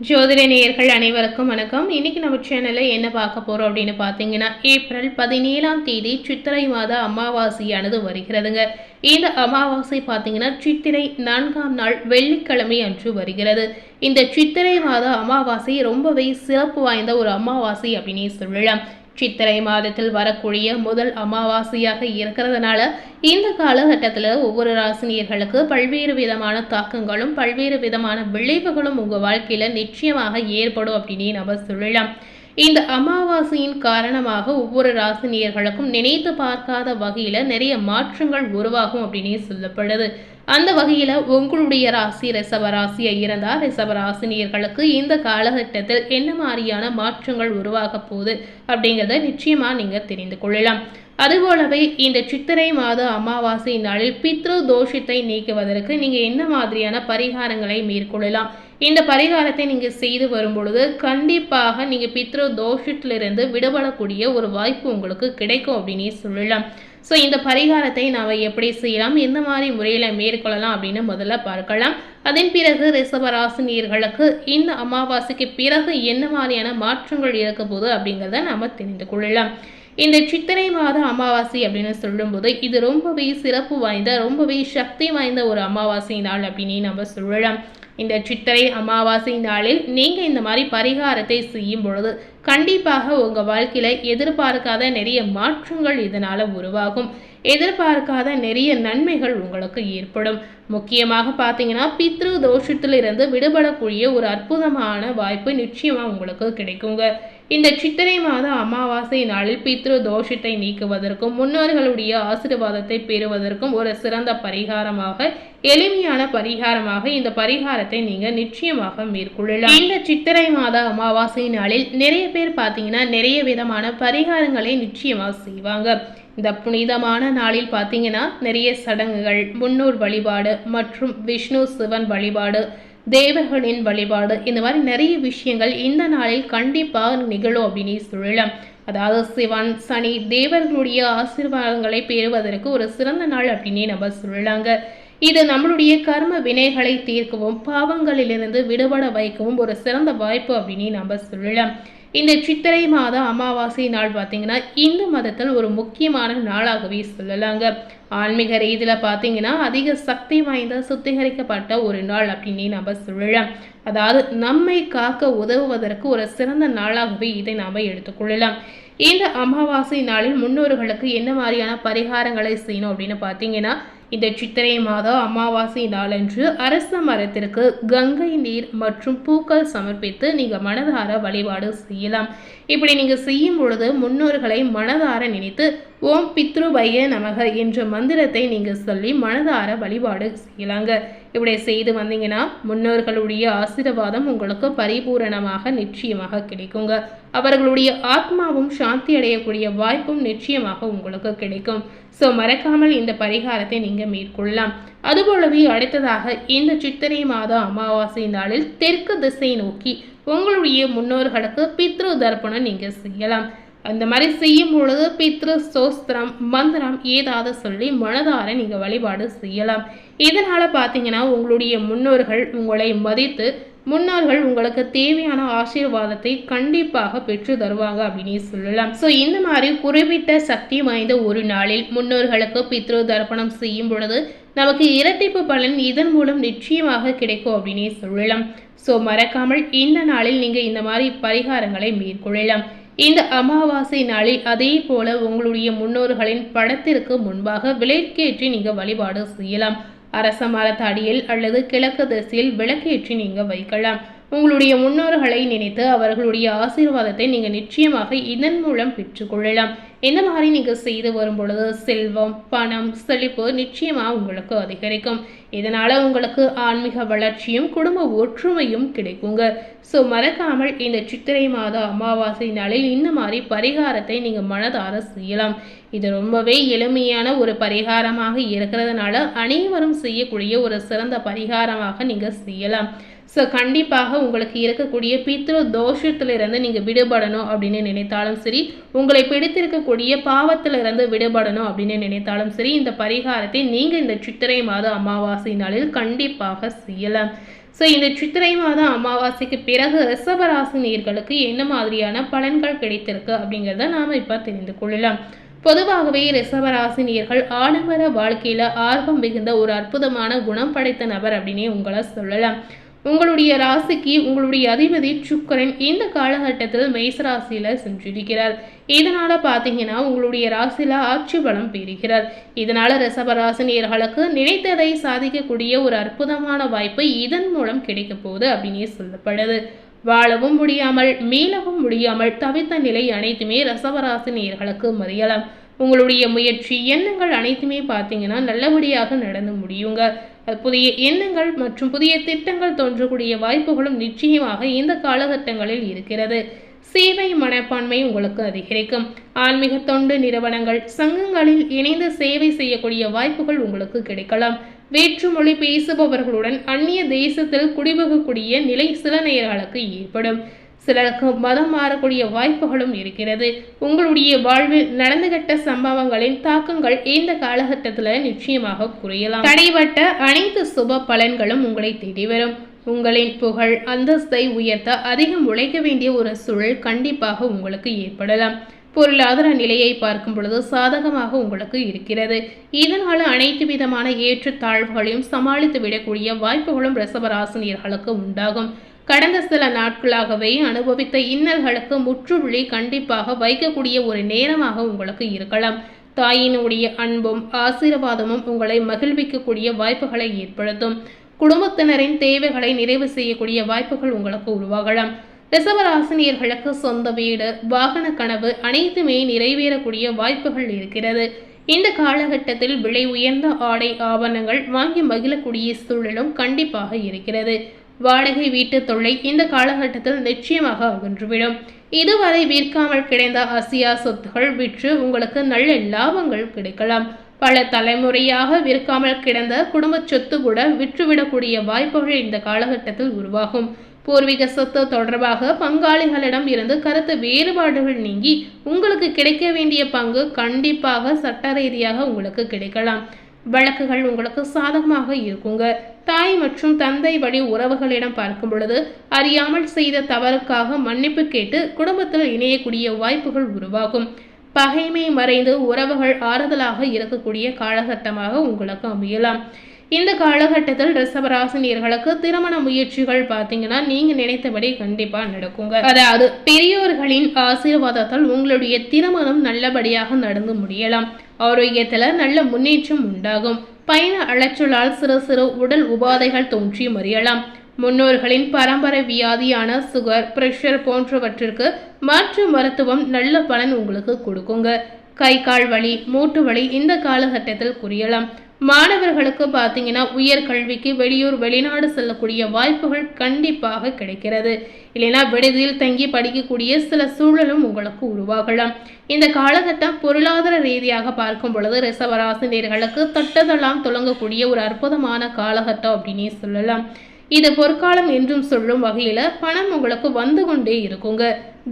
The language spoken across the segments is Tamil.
ஜோதிட நேயர்கள் அனைவருக்கும் வணக்கம். இன்னைக்கு நம்ம சேனல்ல என்ன பார்க்க போறோம் அப்படின்னு பார்த்தீங்கன்னா, ஏப்ரல் 17ஆம் தேதி சித்திரை மாத அமாவாசையானது வருகிறதுங்க. இந்த அமாவாசை பார்த்தீங்கன்னா சித்திரை 4ஆம் நாள் வெள்ளிக்கிழமை அன்று வருகிறது. இந்த சித்திரை மாத அமாவாசை ரொம்பவே சிறப்பு வாய்ந்த ஒரு அமாவாசை அப்படின்னே சொல்லலாம். சித்திரை மாதத்தில் வரக்கூடிய முதல் அமாவாசையாக இருக்கிறதுனால இந்த காலகட்டத்தில் ஒவ்வொரு ராசினியர்களுக்கு பல்வேறு விதமான தாக்கங்களும் பல்வேறு விதமான விளைவுகளும் உங்கள் வாழ்க்கையில் நிச்சயமாக ஏற்படும் அப்படின்னு நம்ம சொல்லலாம். இந்த அமாவாசையின் காரணமாக ஒவ்வொரு ராசினியர்களுக்கும் நினைத்து பார்க்காத வகையில் நிறைய மாற்றங்கள் உருவாகும் அப்படின்னே சொல்லப்படுது. அந்த வகையில் உங்களுடைய ராசி ரிஷப ராசியாக இருந்தால் ரிஷப ராசினியர்களுக்கு இந்த காலகட்டத்தில் என்ன மாதிரியான மாற்றங்கள் உருவாக போகுது அப்படிங்கிறத நிச்சயமாக நீங்கள் தெரிந்து கொள்ளலாம். அதுபோலவே இந்த சித்திரை மாத அமாவாசை நாளில் பித்ரு தோஷத்தை நீக்குவதற்கு நீங்கள் என்ன மாதிரியான பரிகாரங்களை மேற்கொள்ளலாம். இந்த பரிகாரத்தை நீங்கள் செய்து வரும் பொழுது கண்டிப்பாக நீங்கள் பித்ரு தோஷத்திலிருந்து விடுபடக்கூடிய ஒரு வாய்ப்பு உங்களுக்கு கிடைக்கும் அப்படின்னே சொல்லலாம். ஸோ இந்த பரிகாரத்தை நாம் எப்படி செய்யலாம், எந்த மாதிரி முறையில் மேற்கொள்ளலாம் அப்படின்னு முதல்ல பார்க்கலாம். அதன் பிறகு ரிஷபராசினியர்களுக்கு இந்த அமாவாசைக்கு பிறகு என்ன மாதிரியான மாற்றங்கள் இருக்க போகுது அப்படிங்கிறத நாம் தெரிந்து கொள்ளலாம். இந்த சித்திரை மாத அமாவாசை அப்படின்னு சொல்லும்போது இது ரொம்பவே சிறப்பு வாய்ந்த ரொம்பவே சக்தி வாய்ந்த ஒரு அமாவாசை நாள் அப்படின்னு நம்ம சொல்லலாம். இந்த சித்திரை அமாவாசை நாளில் நீங்கள் இந்த மாதிரி பரிகாரத்தை செய்யும் பொழுது கண்டிப்பாக உங்கள் வாழ்க்கையில் எதிர்பார்க்காத நிறைய மாற்றங்கள் இதனால் உருவாகும். எதிர்பார்க்காத நிறைய நன்மைகள் உங்களுக்கு ஏற்படும். முக்கியமாக பார்த்தீங்கன்னா பித்ரு தோஷத்திலிருந்து விடுபடக்கூடிய ஒரு அற்புதமான வாய்ப்பு நிச்சயமாக உங்களுக்கு கிடைக்குங்க. இந்த சித்திரை மாத அமாவாசை நாளில் பித்ரு தோஷத்தை நீக்குவதற்கும் முன்னோர்களுடைய ஆசீர்வாதத்தை பெறுவதற்கும் ஒரு சிறந்த பரிகாரமாக எளிமையான பரிகாரமாக இந்த பரிகாரத்தை நீங்க நிச்சயமாக மேற்கொள்ளலாம். இந்த சித்திரை மாத அமாவாசை நாளில் நிறைய பேர் பார்த்தீங்கன்னா நிறைய விதமான பரிகாரங்களை நிச்சயமாக செய்வாங்க. இந்த புனிதமான நாளில் பார்த்தீங்கன்னா நிறைய சடங்குகள், முன்னோர் வழிபாடு மற்றும் விஷ்ணு சிவன் வழிபாடு, தேவர்களின் வழிபாடு, இந்த மாதிரி நிறைய விஷயங்கள் இந்த நாளில் கண்டிப்பாக நிகழும் அப்படின்னு சொல்லலாம். அதாவது சிவன் சனி தேவர்களுடைய ஆசீர்வாதங்களை பெறுவதற்கு ஒரு சிறந்த நாள் அப்படின்னே நம்ம சொல்லலாங்க. இது நம்மளுடைய கர்ம வினைகளை தீர்க்கவும் பாவங்களிலிருந்து விடுபட வைக்கவும் ஒரு சிறந்த வாய்ப்பு அப்படின்னு நம்ம சொல்லலாம். இந்த சித்திரை மாத அமாவாசை நாள் பார்த்தீங்கன்னா இந்து மதத்தில் ஒரு முக்கியமான நாளாகவே சொல்லலாங்க. ஆன்மீக ரீதியில் பார்த்தீங்கன்னா அதிக சக்தி வாய்ந்த சுத்திகரிக்கப்பட்ட ஒரு நாள் அப்படின்னு நம்ம சொல்லலாம். அதாவது நம்மை காக்க உதவுவதற்கு ஒரு சிறந்த நாளாகவே இதை நாம் எடுத்துக்கொள்ளலாம். இந்த அமாவாசை நாளில் முன்னோர்களுக்கு என்ன மாதிரியான பரிகாரங்களை செய்யணும் அப்படின்னு பார்த்தீங்கன்னா, இந்த சித்திரை மாத அமாவாசை நாளன்று அரச மரத்திற்கு கங்கை நீர் மற்றும் பூக்கள் சமர்ப்பித்து நீங்கள் மனதார வழிபாடு செய்யலாம். இப்படி நீங்கள் செய்யும் பொழுது முன்னோர்களை மனதார நினைத்து ஓம் பித்ருபய நமக என்ற மந்திரத்தை நீங்கள் சொல்லி மனதார வழிபாடு செய்யலாங்க. இப்படி செய்து வந்தீங்கன்னா முன்னோர்களுடைய ஆசீர்வாதம் உங்களுக்கு பரிபூரணமாக நிச்சயமாக கிடைக்குங்க. அவர்களுடைய ஆத்மாவும் சாந்தி அடையக்கூடிய வாய்ப்பும் நிச்சயமாக உங்களுக்கு கிடைக்கும். ஸோ மறக்காமல் இந்த பரிகாரத்தை நீங்கள் மேற்கொள்ளலாம். அதுபோலவே அடுத்ததாக இந்த சித்திரை மாத அமாவாசை நாளில் தெற்கு திசை நோக்கி உங்களுடைய முன்னோர்களுக்கு பித்ரு தர்ப்பணம் நீங்கள் செய்யலாம். அந்த மாதிரி செய்யும் பொழுது பித்ரு சோஸ்திரம் மந்திரம் ஏதாவது சொல்லி மனதார நீங்கள் வழிபாடு செய்யலாம். இதனால் பார்த்தீங்கன்னா உங்களுடைய முன்னோர்கள் உங்களை மதித்து முன்னோர்கள் உங்களுக்கு தேவையான ஆசீர்வாதத்தை கண்டிப்பாக பெற்று தருவாங்க அப்படின்னு சொல்லலாம். ஸோ இந்த மாதிரி குறிப்பிட்ட சக்தி வாய்ந்த ஒரு நாளில் முன்னோர்களுக்கு பித்ரு தர்ப்பணம் செய்யும் பொழுது நமக்கு இரட்டிப்பு பலன் இதன் மூலம் நிச்சயமாக கிடைக்கும் அப்படின்னே சொல்லலாம். ஸோ மறக்காமல் இந்த நாளில் நீங்கள் இந்த மாதிரி பரிகாரங்களை மேற்கொள்ளலாம். இந்த அமாவாசை நாளில் அதே போல உங்களுடைய முன்னோர்களின் படத்திற்கு முன்பாக விளக்கேற்றி நீங்கள் வழிபாடு செய்யலாம். அரச மரத்தடியில் அல்லது கிழக்கு திசையில் விளக்கேற்றி நீங்கள் வைக்கலாம். உங்களுடைய முன்னோர்களை நினைத்து அவர்களுடைய ஆசீர்வாதத்தை நீங்கள் நிச்சயமாக இதன் மூலம் பெற்றுக்கொள்ளலாம். இந்த மாதிரி நீங்கள் செய்து வரும் பொழுது செல்வம் பணம் செழிப்பு நிச்சயமாக உங்களுக்கு அதிகரிக்கும். இதனால் உங்களுக்கு ஆன்மீக வளர்ச்சியும் குடும்ப ஒற்றுமையும் கிடைக்குங்க. ஸோ மறக்காமல் இந்த சித்திரை மாத அமாவாசை நாளில் இந்த மாதிரி பரிகாரத்தை நீங்கள் மனதார செய்யலாம். இது ரொம்பவே எளிமையான ஒரு பரிகாரமாக இருக்கிறதுனால அனைவரும் செய்யக்கூடிய ஒரு சிறந்த பரிகாரமாக நீங்கள் செய்யலாம். ஸோ கண்டிப்பாக உங்களுக்கு இருக்கக்கூடிய பித்ரு தோஷத்திலிருந்து நீங்கள் விடுபடணும் அப்படின்னு நினைத்தாலும் சரி, உங்களை பிடித்திருக்கக்கூடிய பாவத்திலிருந்து விடுபடணும் அப்படின்னு நினைத்தாலும் சரி, இந்த பரிகாரத்தை நீங்கள் இந்த சித்திரை மாத அமாவாசை நாளில் கண்டிப்பாக செய்யலாம். ஸோ இந்த சித்திரை மாதம் அமாவாசைக்கு பிறகு ரிஷபராசினியர்களுக்கு என்ன மாதிரியான பலன்கள் கிடைத்திருக்கு அப்படிங்கிறத நாம் இப்போ தெரிந்து கொள்ளலாம். பொதுவாகவே ரிஷபராசினியர்கள் ஆடம்பர வாழ்க்கையில் ஆர்வம் மிகுந்த ஒரு அற்புதமான குணம் படைத்த நபர் அப்படின்னே உங்களை சொல்லலாம். உங்களுடைய ராசிக்கு உங்களுடைய அதிபதி சுக்கிரன் இந்த காலகட்டத்தில் மேசராசியில் சென்றிருக்கிறார். இதனால பார்த்தீங்கன்னா உங்களுடைய ராசியில் ஆட்சி பலம் பெறுகிறார். இதனால ரிஷபராசினியர்களுக்கு நினைத்ததை சாதிக்கக்கூடிய ஒரு அற்புதமான வாய்ப்பு இதன் மூலம் கிடைக்க போகுது அப்படின்னே சொல்லப்படுது. வாழவும் முடியாமல் மீளவும் முடியாமல் தவித்த நிலை அனைத்துமே ரிஷபராசினியர்களுக்கு மறியலாம். உங்களுடைய முயற்சி எண்ணங்கள் அனைத்துமே பார்த்தீங்கன்னா நல்லபடியாக நடந்து முடியுங்க. புதிய எண்ணங்கள் மற்றும் புதிய திட்டங்கள் தோன்றக்கூடிய வாய்ப்புகளும் நிச்சயமாக இந்த காலகட்டங்களில் இருக்கிறது. சேவை மனப்பான்மை உங்களுக்கு அதிகரிக்கும். ஆன்மீக தொண்டு நிறுவனங்கள் சங்கங்களில் இணைந்து சேவை செய்யக்கூடிய வாய்ப்புகள் உங்களுக்கு கிடைக்கலாம். வேற்று மொழி பேசுபவர்களுடன் அந்நிய தேசத்தில் குடிபுகக்கூடிய நிலை சில நேயர்களுக்கு ஏற்படும். சிலருக்கு மதம் மாறக்கூடிய வாய்ப்புகளும் இருக்கிறது. உங்களுடைய வாழ்வில் நடந்துகட்ட சம்பவங்களின் தாக்கங்கள் இந்த காலகட்டத்தில் நிச்சயமாக குறையலாம். தடைபட்ட அனைத்து சுப பலன்களும் உங்களை தேடி வரும். உங்களின் புகழ் அந்தஸ்தை உயர்த்த அதிகம் உழைக்க வேண்டிய ஒரு சூழல் கண்டிப்பாக உங்களுக்கு ஏற்படலாம். பொருளாதார நிலையை பார்க்கும் பொழுது சாதகமாக உங்களுக்கு இருக்கிறது. இதனால அனைத்து விதமான ஏற்றத்தாழ்வுகளையும் சமாளித்து விடக்கூடிய வாய்ப்புகளும் ரிஷபராசினியர்களுக்கு உண்டாகும். கடந்த சில நாட்களாகவே அனுபவித்த இன்னல்களுக்கு முற்றுப்புள்ளி கண்டிப்பாக வைக்கக்கூடிய ஒரு நேரமாக உங்களுக்கு இருக்கலாம். தாயினுடைய அன்பும் ஆசீர்வாதமும் உங்களை மகிழ்விக்கக்கூடிய வாய்ப்புகளை ஏற்படுத்தும். குடும்பத்தினரின் தேவைகளை நிறைவு செய்யக்கூடிய வாய்ப்புகள் உங்களுக்கு உருவாகலாம். ரிஷபராசினியர்களுக்கு சொந்த வீடு வாகன கனவு அனைத்துமே நிறைவேறக்கூடிய வாய்ப்புகள் இருக்கிறது. இந்த காலகட்டத்தில் விலை உயர்ந்த ஆடை ஆபரணங்கள் வாங்கி மகிழக்கூடிய சூழலும் கண்டிப்பாக இருக்கிறது. வாடகை வீட்டு தொல்லை இந்த காலகட்டத்தில் நிச்சயமாக அகன்றுவிடும். இதுவரை விற்காமல் கிடைந்த அசியா சொத்துகள் விற்று உங்களுக்கு நல்ல லாபங்கள் கிடைக்கலாம். பல தலைமுறையாக விற்காமல் கிடந்த குடும்ப சொத்து கூட விற்றுவிடக்கூடிய வாய்ப்புகள் இந்த காலகட்டத்தில் உருவாகும். பூர்வீக சொத்து தொடர்பாக பங்காளிகளிடம் இருந்து கருத்து வேறுபாடுகள் நீங்கி உங்களுக்கு கிடைக்க வேண்டிய பங்கு கண்டிப்பாக சட்ட ரீதியாக உங்களுக்கு கிடைக்கலாம். வழக்குகள் உங்களுக்கு சாதகமாக இருக்குங்க. தாய் மற்றும் தந்தை வழி உறவுகளிடம் பார்க்கும் பொழுது அறியாமல் செய்த தவறுக்காக மன்னிப்பு கேட்டு குடும்பத்தில் இணையக்கூடிய வாய்ப்புகள் உருவாகும். பகைமை மறைந்து உறவுகள் ஆறுதலாக இருக்கக்கூடிய காலகட்டமாக உங்களுக்கு அமையலாம். இந்த காலகட்டத்தில் ரிஷபராசினியர்களுக்கு திருமண முயற்சிகள் பார்த்தீங்கன்னா நீங்க நினைத்தபடி கண்டிப்பா நடக்குங்க. அதாவது பெரியோர்களின் ஆசீர்வாதத்தால் உங்களுடைய திருமணம் நல்லபடியாக நடந்து முடியலாம். ஆரோக்கியத்துல நல்ல முன்னேற்றம் உண்டாகும். பயண அலைச்சலால் சிறு சிறு உடல் உபாதைகள் தோன்றி மறியலாம். முன்னோர்களின் பரம்பரை வியாதியான சுகர் பிரஷர் போன்றவற்றிற்கு மாற்று மருத்துவம் நல்ல பலன் உங்களுக்கு கொடுக்குங்க. கை கால் வலி மூட்டு வலி இந்த காலகட்டத்தில் குறையலாம். மாணவர்களுக்கு பார்த்தீங்கன்னா உயர்கல்விக்கு வெளியூர் வெளிநாடு செல்லக்கூடிய வாய்ப்புகள் கண்டிப்பாக கிடைக்கிறது. இல்லைன்னா விடுதியில் தங்கி படிக்கக்கூடிய சில சூழலும் உங்களுக்கு உருவாகலாம். இந்த காலகட்டம் பொருளாதார ரீதியாக பார்க்கும் பொழுது ரிஷபராசினியர்களுக்கு தொட்டதெல்லாம் தொடங்கக்கூடிய ஒரு அற்புதமான காலகட்டம் அப்படின்னே சொல்லலாம். இது பொற்காலம் என்றும் சொல்லும் வகையில பணம் உங்களுக்கு வந்து கொண்டே இருக்குங்க.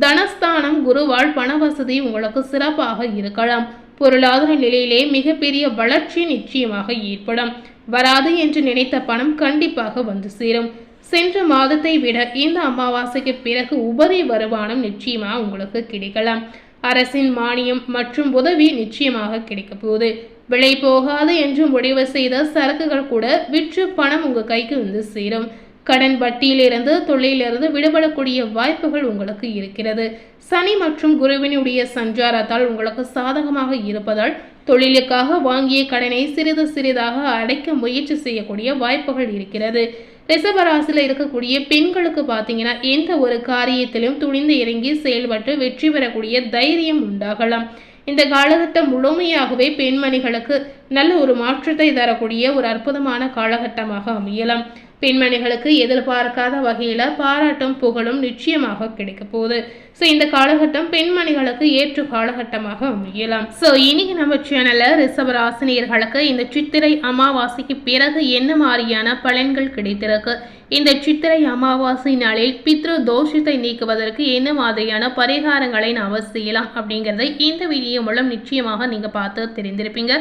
தனஸ்தானம் குருவால் பண வசதி உங்களுக்கு சிறப்பாக இருக்கலாம். பொருளாதார நிலையிலே மிகப்பெரிய வளர்ச்சி நிச்சயமாக ஏற்படும். வராது என்று நினைத்த பணம் கண்டிப்பாக வந்து சேரும். சென்ற மாதத்தை விட இந்த அமாவாசைக்கு பிறகு உபரி வருமானம் நிச்சயமாக உங்களுக்கு கிடைக்கலாம். அரசின் மானியம் மற்றும் உதவி நிச்சயமாக கிடைக்க போகுது. விலை போகாது என்று முடிவு செய்த சரக்குகள் கூட விற்று பணம் உங்க கைக்கு வந்து சேரும். கடன் வட்டியிலிருந்து தொழிலிருந்து விடுபடக்கூடிய வாய்ப்புகள் உங்களுக்கு இருக்கிறது. சனி மற்றும் குருவினுடைய சஞ்சாரத்தால் உங்களுக்கு சாதகமாக இருப்பதால் தொழிலுக்காக வாங்கிய கடனை சிறிது சிறிதாக அடைக்க முயற்சி செய்யக்கூடிய வாய்ப்புகள் இருக்கிறது. ரிஷபராசியில் இருக்கக்கூடிய பெண்களுக்கு பார்த்தீங்கன்னா எந்த ஒரு காரியத்திலும் துணிந்து இறங்கி செயல்பட்டு வெற்றி பெறக்கூடிய தைரியம் உண்டாகலாம். இந்த காலகட்டம் முழுமையாகவே பெண்மணிகளுக்கு நல்ல ஒரு மாற்றத்தை தரக்கூடிய ஒரு அற்புதமான காலகட்டமாக அமையலாம். பெண்மணிகளுக்கு எதிர்பார்க்காத வகையில பாராட்டும் புகழும் நிச்சயமாக கிடைக்க போகுது. ஸோ இந்த காலகட்டம் பெண்மணிகளுக்கு ஏற்ற காலகட்டமாக அமையலாம். ஸோ இன்னைக்கு நம்ம சேனல்ல ரிஷபராசினியர்களுக்கு இந்த சித்திரை அமாவாசைக்கு பிறகு என்ன மாதிரியான பலன்கள் கிடைத்திருக்கு, இந்த சித்திரை அமாவாசை நாளில் பித்ரு தோஷத்தை நீக்குவதற்கு என்ன மாதிரியான பரிகாரங்களை நாம் செய்யலாம் அப்படிங்கிறதை இந்த வீடியோ மூலம் நிச்சயமாக நீங்க பார்த்து தெரிந்திருப்பீங்க.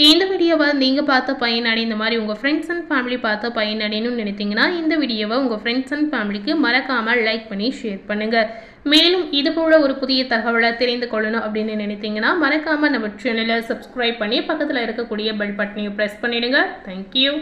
இந்த வீடியோவை நீங்கள் பார்த்த பயனடை இந்த மாதிரி உங்கள் ஃப்ரெண்ட்ஸ் அண்ட் ஃபேமிலி பார்த்த பயனடைன்னு நினைத்தீங்கன்னா இந்த வீடியோவை உங்கள் ஃப்ரெண்ட்ஸ் அண்ட் ஃபேமிலிக்கு மறக்காமல் லைக் பண்ணி ஷேர் பண்ணுங்கள். மேலும் இது போல ஒரு புதிய தகவலை தெரிந்து கொள்ளணும் அப்படின்னு நினைத்தீங்கன்னா மறக்காமல் நம்ம சேனலை சப்ஸ்கிரைப் பண்ணி பக்கத்தில் இருக்கக்கூடிய பெல் பட்டனையும் ப்ரெஸ் பண்ணிடுங்க. தேங்க்யூ.